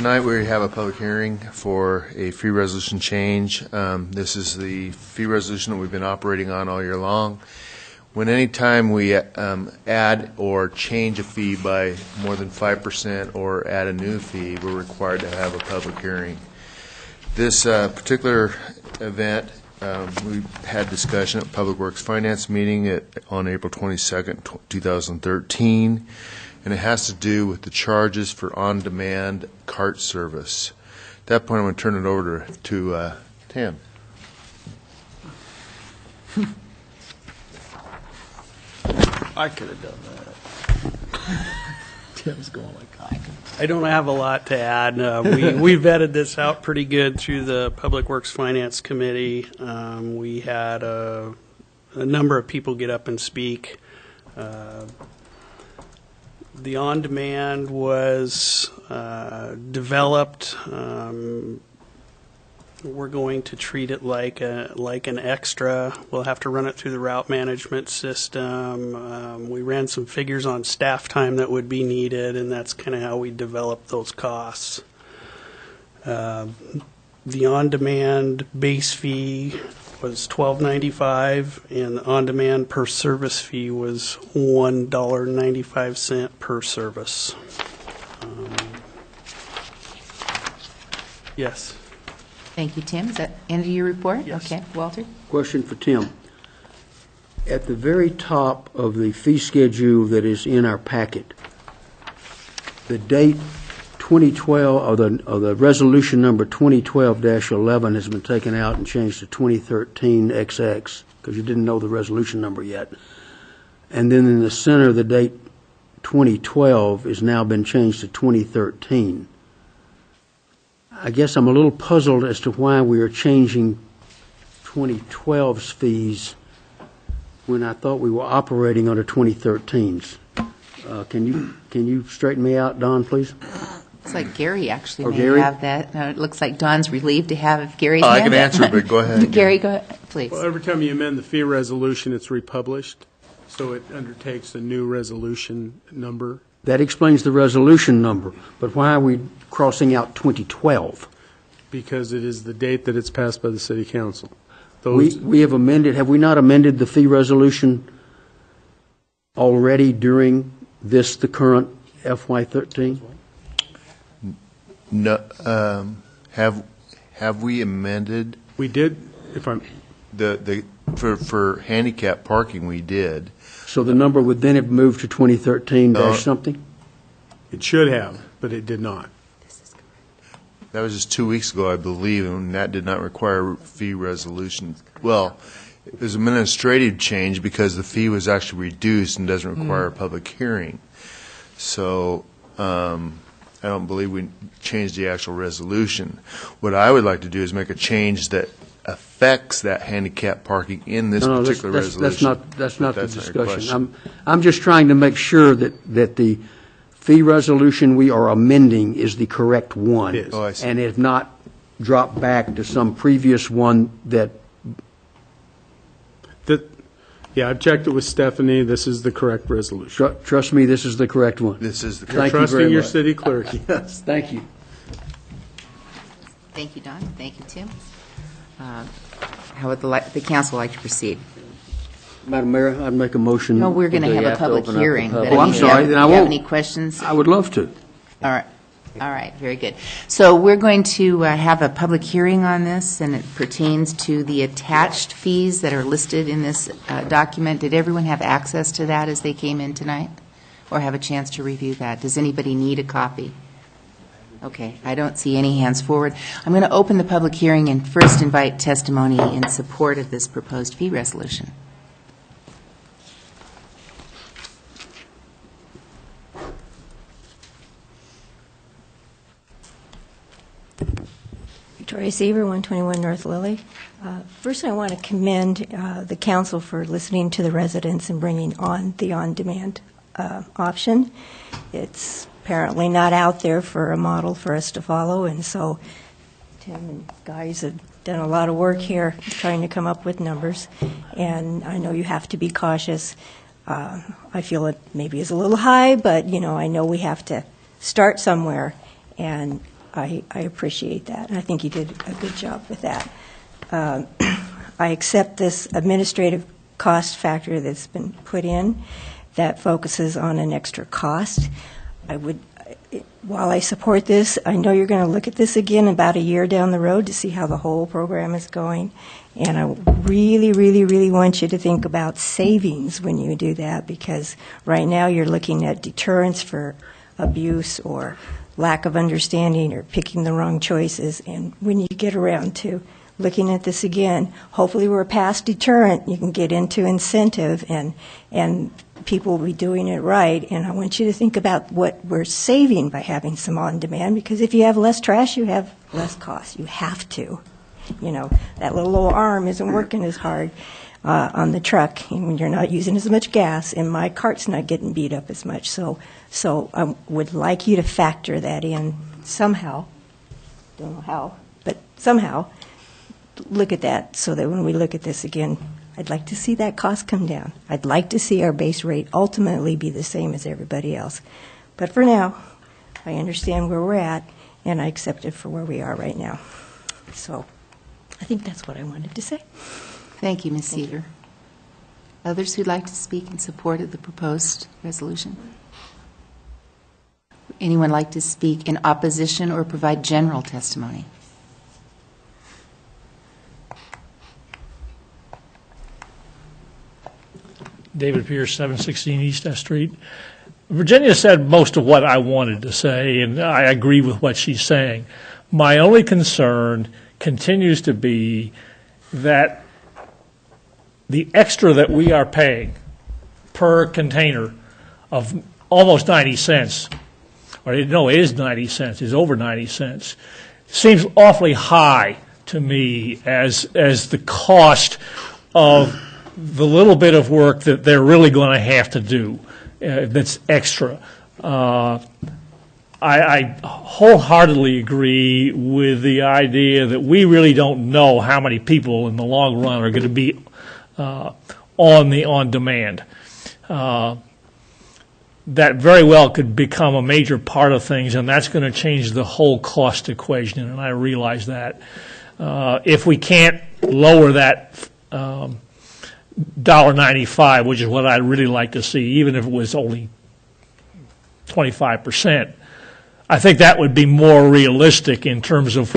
Tonight we have a public hearing for a fee resolution change. This is the fee resolution that we've been operating on all year long. When any time we add or change a fee by more than 5% or add a new fee, we're required to have a public hearing. This particular event, we had discussion at Public Works Finance meeting on April 22nd, 2013. And it has to do with the charges for on-demand cart service. At that point, I'm going to turn it over to Tim. I could have done that. Tim's going like, I don't have a lot to add. We vetted this out pretty good through the Public Works Finance Committee. We had a number of people get up and speak. The on-demand was developed. We're going to treat it like an extra. We'll have to run it through the route management system. We ran some figures on staff time that would be needed, and that's kind of how we developed those costs. The on-demand base fee was $12.95, and the on-demand per service fee was $1.95 per service. Yes. Thank you, Tim. Is that end of your report? Yes. Okay, Walter? Question for Tim. At the very top of the fee schedule that is in our packet, the date 2012, or the resolution number 2012-11 has been taken out and changed to 2013XX, because you didn't know the resolution number yet. And then in the center, the date 2012 has now been changed to 2013. I guess I'm a little puzzled as to why we are changing 2012's fees when I thought we were operating under 2013's. Can you straighten me out, Don, please? Looks like Gary actually may Gary? have that. No, it looks like Don's relieved to have Gary's I hand can up. answer, but go ahead. Gary, go ahead, please. Well, every time you amend the fee resolution, it's republished, so it undertakes a new resolution number. That explains the resolution number, but why are we crossing out 2012? Because it is the date that it's passed by the City Council. We have amended, have we not amended the fee resolution already during the current FY13? No, have we amended We did, if I'm, for handicap parking? We did. So the number would then have moved to 2013 dash something? it should have, but it did not. That was just 2 weeks ago, I believe, and that did not require fee resolution. Well, it was an administrative change because the fee was actually reduced and doesn't require a public hearing. So I don't believe we changed the actual resolution. What I would like to do is make a change that affects that handicap parking in this particular resolution. That's not the discussion. I'm just trying to make sure that the fee resolution we are amending is the correct one. It is. Oh, I see. And if not, drop back to some previous one that. Yeah, I've checked it with Stephanie. This is the correct resolution. Trust me, this is the correct one. This is the Thank you Trusting very your much. city clerk. Yes, thank you. Thank you, Don. Thank you, Tim. How would the council like to proceed? Madam Mayor, I'd make a motion. No, we're going to have a public hearing. Oh, I'm sorry, then I Do you have won't. any questions? I would love to. All right. All right, very good. So we're going to have a public hearing on this, and it pertains to the attached fees that are listed in this document. Did everyone have access to that as they came in tonight, or have a chance to review that? Does anybody need a copy? Okay, I don't see any hands forward. I'm going to open the public hearing and first invite testimony in support of this proposed fee resolution. Victoria Seaver, 121 North Lily. First, I want to commend the council for listening to the residents and bringing on the on-demand option. It's apparently not out there for a model for us to follow, and so Tim and guys have done a lot of work here trying to come up with numbers, and I know you have to be cautious. I feel it maybe is a little high, but, you know, I know we have to start somewhere, and I appreciate that, and I think you did a good job with that. I accept this administrative cost factor that's been put in that focuses on an extra cost. While I support this, I know you're going to look at this again about a year down the road to see how the whole program is going. And I really, really, really want you to think about savings when you do that, because right now you're looking at deterrence for abuse or lack of understanding or picking the wrong choices. And when you get around to looking at this again, hopefully we're past deterrent, you can get into incentive, and people will be doing it right. And I want you to think about what we're saving by having some on-demand, because if you have less trash, you have less cost. You have to. You know, that little old arm isn't working as hard on the truck, and you're not using as much gas, and my cart's not getting beat up as much. So I would like you to factor that in somehow. Don't know how, but somehow look at that so that when we look at this again, I'd like to see that cost come down. I'd like to see our base rate ultimately be the same as everybody else. But for now, I understand where we're at, and I accept it for where we are right now. So I think that's what I wanted to say. Thank you, Ms. Seaver. Others who'd like to speak in support of the proposed resolution? Anyone like to speak in opposition or provide general testimony? David Pierce, 716 East F Street. Virginia said most of what I wanted to say, and I agree with what she's saying. My only concern continues to be that the extra that we are paying per container of almost 90 cents, or no, it is 90 cents, it's over 90 cents, seems awfully high to me as the cost of the little bit of work that they're really going to have to do that's extra. I wholeheartedly agree with the idea that we really don't know how many people in the long run are going to be on the on-demand. That very well could become a major part of things, and that's going to change the whole cost equation, and I realize that. If we can't lower that $1.95, which is what I'd really like to see, even if it was only 25%, I think that would be more realistic in terms of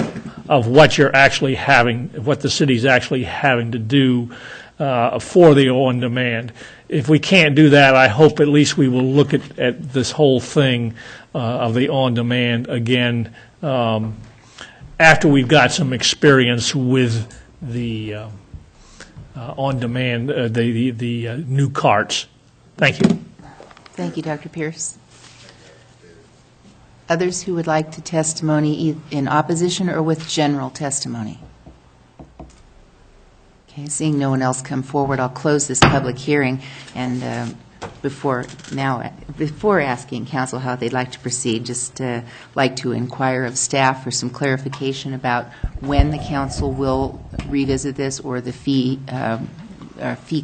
what you're actually having, what the city's actually having to do for the on-demand. If we can't do that, I hope at least we will look at this whole thing of the on-demand again after we've got some experience with the on-demand, the new carts. Thank you. Thank you, Dr. Pierce. Others who would like to testimony in opposition or with general testimony? Okay, seeing no one else come forward, I'll close this public hearing. And before asking council how they'd like to proceed, just like to inquire of staff for some clarification about when the council will revisit this, or the fee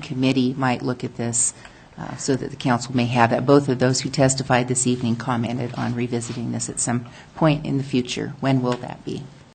committee might look at this, so that the council may have that. Both of those who testified this evening commented on revisiting this at some point in the future. When will that be?